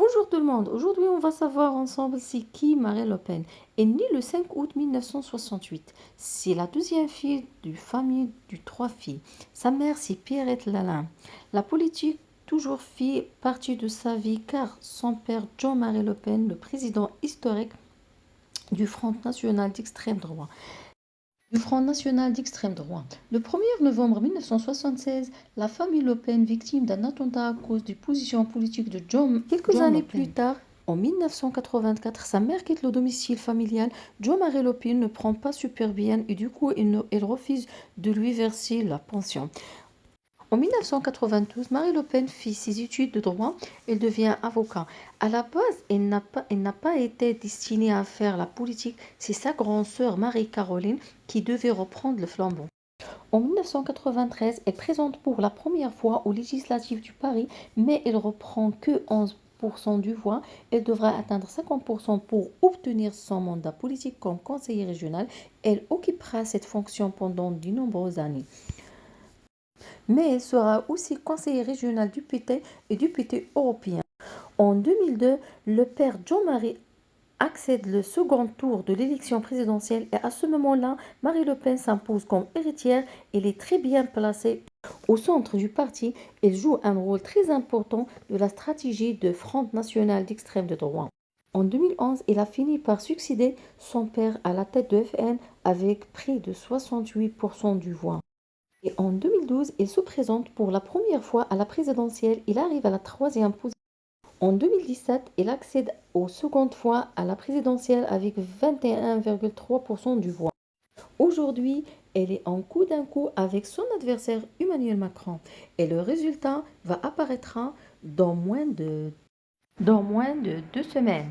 Bonjour tout le monde, aujourd'hui on va savoir ensemble c'est qui Marine Le Pen. Elle est née le 5 août 1968. C'est la deuxième fille d'une famille de trois filles. Sa mère c'est Pierrette Lalin. La politique toujours fait partie de sa vie car son père Jean-Marie Le Pen, le président historique du Front National d'extrême droite. Le 1er novembre 1976, la famille Le Pen, victime d'un attentat à cause des positions politiques de Quelques John années Le plus Pen. tard, en 1984, sa mère quitte le domicile familial. Jean-Marie Le Pen ne prend pas super bien et du coup, elle refuse de lui verser la pension. En 1992, Marie Le Pen fit ses études de droit. Elle devient avocat. À la base, elle n'a pas été destinée à faire la politique. C'est sa grande sœur Marie-Caroline qui devait reprendre le flambeau. En 1993, elle présente pour la première fois aux législatives du Paris, mais elle reprend que 11% du voix. Elle devra atteindre 50% pour obtenir son mandat politique comme conseiller régional. Elle occupera cette fonction pendant de nombreuses années. Mais elle sera aussi conseiller régional du PT et du PT européen. En 2002, le père Jean-Marie accède le second tour de l'élection présidentielle et à ce moment-là, Marie Le Pen s'impose comme héritière. Elle est très bien placée au centre du parti. Elle joue un rôle très important de la stratégie de Front National d'extrême de droite. En 2011, elle a fini par succéder son père à la tête de FN avec près de 68% du voix. Et en 2012, elle se présente pour la première fois à la présidentielle. Il arrive à la troisième position. En 2017, elle accède aux secondes fois à la présidentielle avec 21,3% du voix. Aujourd'hui, elle est en coup d'un coup avec son adversaire Emmanuel Macron. Et le résultat va apparaître dans moins de 2 semaines.